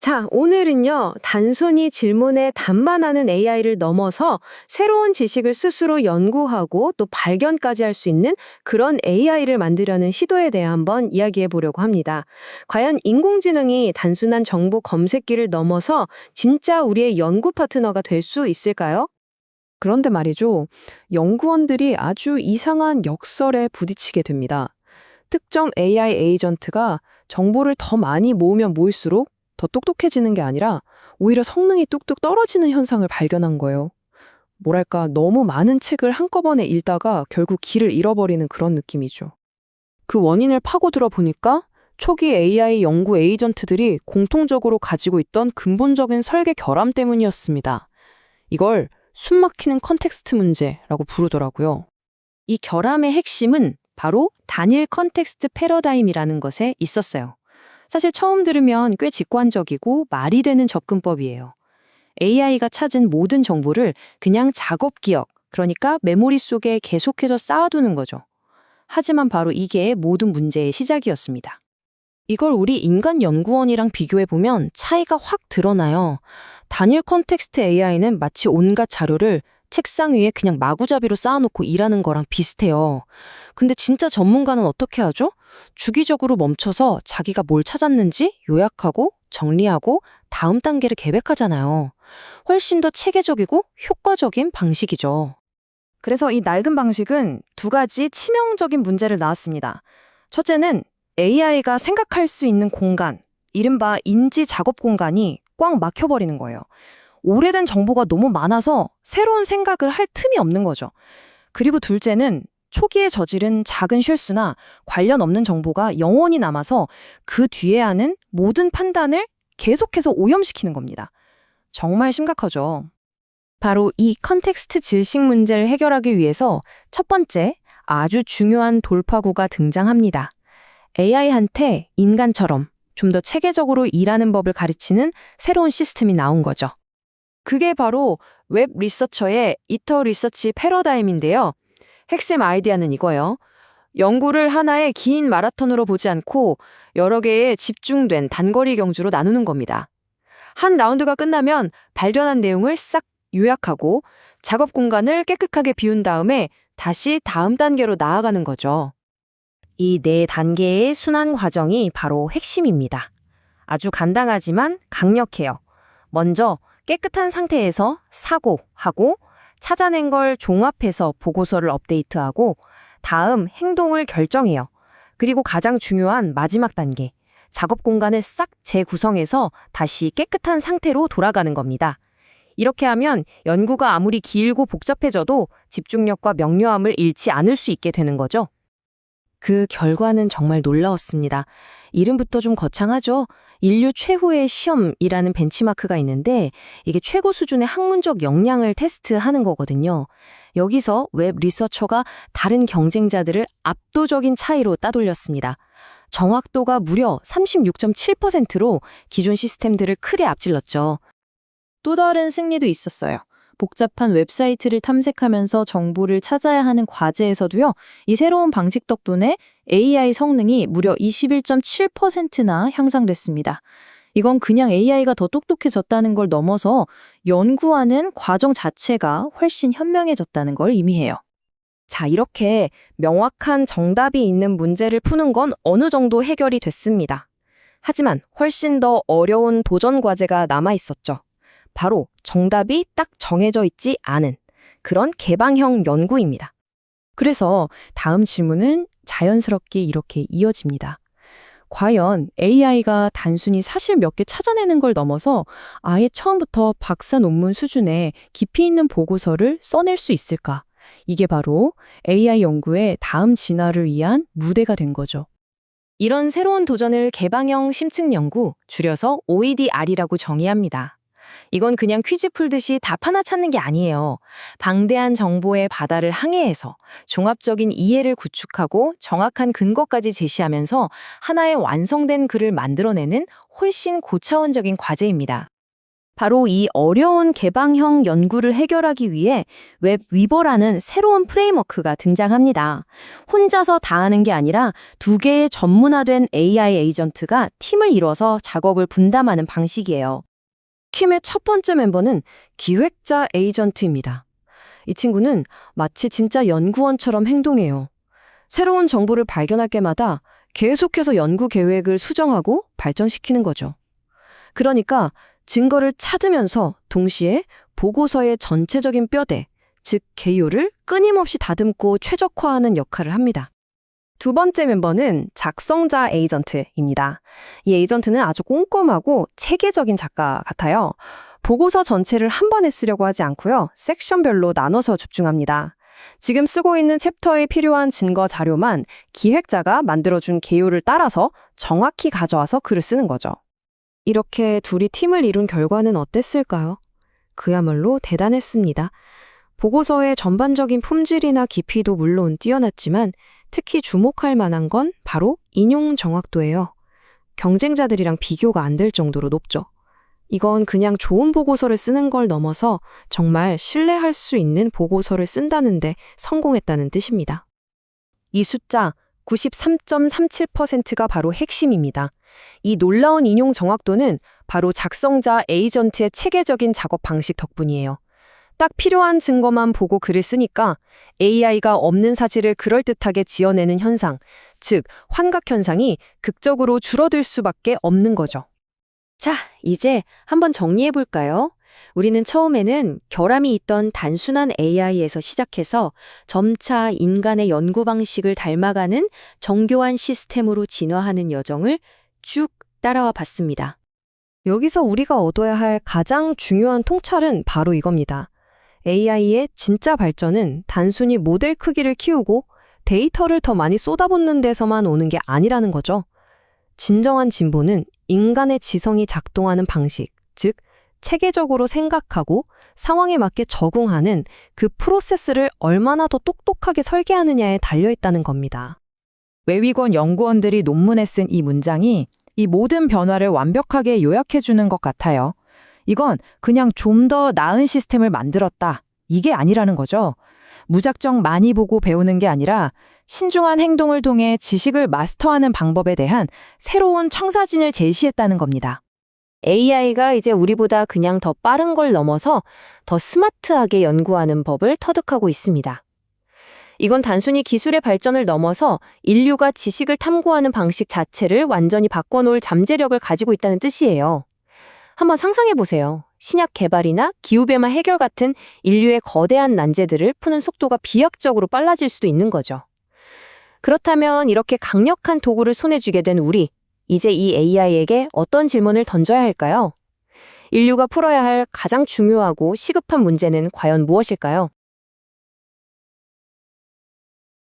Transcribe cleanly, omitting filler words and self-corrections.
자, 오늘은요, 단순히 질문에 답만 하는 AI를 넘어서 새로운 지식을 스스로 연구하고 또 발견까지 할 수 있는 그런 AI를 만들려는 시도에 대해 한번 이야기해 보려고 합니다. 과연 인공지능이 단순한 정보 검색기를 넘어서 진짜 우리의 연구 파트너가 될 수 있을까요? 그런데 말이죠. 연구원들이 아주 이상한 역설에 부딪히게 됩니다. 특정 AI 에이전트가 정보를 더 많이 모으면 모을수록 더 똑똑해지는 게 아니라 오히려 성능이 뚝뚝 떨어지는 현상을 발견한 거예요. 뭐랄까, 너무 많은 책을 한꺼번에 읽다가 결국 길을 잃어버리는 그런 느낌이죠. 그 원인을 파고들어 보니까 초기 AI 연구 에이전트들이 공통적으로 가지고 있던 근본적인 설계 결함 때문이었습니다. 이걸 숨막히는 컨텍스트 문제라고 부르더라고요. 이 결함의 핵심은 바로 단일 컨텍스트 패러다임이라는 것에 있었어요. 사실 처음 들으면 꽤 직관적이고 말이 되는 접근법이에요. AI가 찾은 모든 정보를 그냥 작업 기억, 그러니까 메모리 속에 계속해서 쌓아두는 거죠. 하지만 바로 이게 모든 문제의 시작이었습니다. 이걸 우리 인간 연구원이랑 비교해보면 차이가 확 드러나요. 단일 컨텍스트 AI는 마치 온갖 자료를 책상 위에 그냥 마구잡이로 쌓아놓고 일하는 거랑 비슷해요. 근데 진짜 전문가는 어떻게 하죠? 주기적으로 멈춰서 자기가 뭘 찾았는지 요약하고 정리하고 다음 단계를 계획하잖아요. 훨씬 더 체계적이고 효과적인 방식이죠. 그래서 이 낡은 방식은 두 가지 치명적인 문제를 낳았습니다. 첫째는 AI가 생각할 수 있는 공간, 이른바 인지 작업 공간이 꽉 막혀버리는 거예요. 오래된 정보가 너무 많아서 새로운 생각을 할 틈이 없는 거죠. 그리고 둘째는 초기에 저지른 작은 실수나 관련 없는 정보가 영원히 남아서 그 뒤에 하는 모든 판단을 계속해서 오염시키는 겁니다. 정말 심각하죠. 바로 이 컨텍스트 질식 문제를 해결하기 위해서 첫 번째, 아주 중요한 돌파구가 등장합니다. AI한테 인간처럼 좀 더 체계적으로 일하는 법을 가르치는 새로운 시스템이 나온 거죠. 그게 바로 웹 리서처의 이터 리서치 패러다임인데요. 핵심 아이디어는 이거예요. 연구를 하나의 긴 마라톤으로 보지 않고 여러 개의 집중된 단거리 경주로 나누는 겁니다. 한 라운드가 끝나면 발견한 내용을 싹 요약하고 작업 공간을 깨끗하게 비운 다음에 다시 다음 단계로 나아가는 거죠. 이 네 단계의 순환 과정이 바로 핵심입니다. 아주 간단하지만 강력해요. 먼저 깨끗한 상태에서 사고하고 찾아낸 걸 종합해서 보고서를 업데이트하고 다음 행동을 결정해요. 그리고 가장 중요한 마지막 단계, 작업 공간을 싹 재구성해서 다시 깨끗한 상태로 돌아가는 겁니다. 이렇게 하면 연구가 아무리 길고 복잡해져도 집중력과 명료함을 잃지 않을 수 있게 되는 거죠. 그 결과는 정말 놀라웠습니다. 이름부터 좀 거창하죠? 인류 최후의 시험이라는 벤치마크가 있는데 이게 최고 수준의 학문적 역량을 테스트하는 거거든요. 여기서 웹 리서처가 다른 경쟁자들을 압도적인 차이로 따돌렸습니다. 정확도가 무려 36.7%로 기존 시스템들을 크게 앞질렀죠. 또 다른 승리도 있었어요. 복잡한 웹사이트를 탐색하면서 정보를 찾아야 하는 과제에서도요, 이 새로운 방식 덕분에 AI 성능이 무려 21.7%나 향상됐습니다. 이건 그냥 AI가 더 똑똑해졌다는 걸 넘어서 연구하는 과정 자체가 훨씬 현명해졌다는 걸 의미해요. 자, 이렇게 명확한 정답이 있는 문제를 푸는 건 어느 정도 해결이 됐습니다. 하지만 훨씬 더 어려운 도전 과제가 남아 있었죠. 바로 정답이 딱 정해져 있지 않은 그런 개방형 연구입니다. 그래서 다음 질문은 자연스럽게 이렇게 이어집니다. 과연 AI가 단순히 사실 몇 개 찾아내는 걸 넘어서 아예 처음부터 박사 논문 수준의 깊이 있는 보고서를 써낼 수 있을까? 이게 바로 AI 연구의 다음 진화를 위한 무대가 된 거죠. 이런 새로운 도전을 개방형 심층 연구, 줄여서 OEDR이라고 정의합니다. 이건 그냥 퀴즈 풀듯이 답 하나 찾는 게 아니에요. 방대한 정보의 바다를 항해해서 종합적인 이해를 구축하고 정확한 근거까지 제시하면서 하나의 완성된 글을 만들어내는 훨씬 고차원적인 과제입니다. 바로 이 어려운 개방형 연구를 해결하기 위해 웹위버라는 새로운 프레임워크가 등장합니다. 혼자서 다 하는 게 아니라 두 개의 전문화된 AI 에이전트가 팀을 이뤄서 작업을 분담하는 방식이에요. 팀의 첫 번째 멤버는 기획자 에이전트입니다. 이 친구는 마치 진짜 연구원처럼 행동해요. 새로운 정보를 발견할 때마다 계속해서 연구 계획을 수정하고 발전시키는 거죠. 그러니까 증거를 찾으면서 동시에 보고서의 전체적인 뼈대, 즉 개요를 끊임없이 다듬고 최적화하는 역할을 합니다. 두 번째 멤버는 작성자 에이전트입니다. 이 에이전트는 아주 꼼꼼하고 체계적인 작가 같아요. 보고서 전체를 한 번에 쓰려고 하지 않고요. 섹션별로 나눠서 집중합니다. 지금 쓰고 있는 챕터에 필요한 증거 자료만 기획자가 만들어준 개요를 따라서 정확히 가져와서 글을 쓰는 거죠. 이렇게 둘이 팀을 이룬 결과는 어땠을까요? 그야말로 대단했습니다. 보고서의 전반적인 품질이나 깊이도 물론 뛰어났지만 특히 주목할 만한 건 바로 인용 정확도예요. 경쟁자들이랑 비교가 안 될 정도로 높죠. 이건 그냥 좋은 보고서를 쓰는 걸 넘어서 정말 신뢰할 수 있는 보고서를 쓴다는데 성공했다는 뜻입니다. 이 숫자 93.37%가 바로 핵심입니다. 이 놀라운 인용 정확도는 바로 작성자 에이전트의 체계적인 작업 방식 덕분이에요. 딱 필요한 증거만 보고 글을 쓰니까 AI가 없는 사실을 그럴듯하게 지어내는 현상, 즉 환각 현상이 극적으로 줄어들 수밖에 없는 거죠. 자, 이제 한번 정리해 볼까요? 우리는 처음에는 결함이 있던 단순한 AI에서 시작해서 점차 인간의 연구 방식을 닮아가는 정교한 시스템으로 진화하는 여정을 쭉 따라와 봤습니다. 여기서 우리가 얻어야 할 가장 중요한 통찰은 바로 이겁니다. AI의 진짜 발전은 단순히 모델 크기를 키우고 데이터를 더 많이 쏟아붓는 데서만 오는 게 아니라는 거죠. 진정한 진보는 인간의 지성이 작동하는 방식, 즉 체계적으로 생각하고 상황에 맞게 적응하는 그 프로세스를 얼마나 더 똑똑하게 설계하느냐에 달려있다는 겁니다. 외위권 연구원들이 논문에 쓴 이 문장이 이 모든 변화를 완벽하게 요약해주는 것 같아요. 이건 그냥 좀 더 나은 시스템을 만들었다. 이게 아니라는 거죠. 무작정 많이 보고 배우는 게 아니라 신중한 행동을 통해 지식을 마스터하는 방법에 대한 새로운 청사진을 제시했다는 겁니다. AI가 이제 우리보다 그냥 더 빠른 걸 넘어서 더 스마트하게 연구하는 법을 터득하고 있습니다. 이건 단순히 기술의 발전을 넘어서 인류가 지식을 탐구하는 방식 자체를 완전히 바꿔놓을 잠재력을 가지고 있다는 뜻이에요. 한번 상상해 보세요. 신약 개발이나 기후변화 해결 같은 인류의 거대한 난제들을 푸는 속도가 비약적으로 빨라질 수도 있는 거죠. 그렇다면 이렇게 강력한 도구를 손에 쥐게 된 우리, 이제 이 AI에게 어떤 질문을 던져야 할까요? 인류가 풀어야 할 가장 중요하고 시급한 문제는 과연 무엇일까요?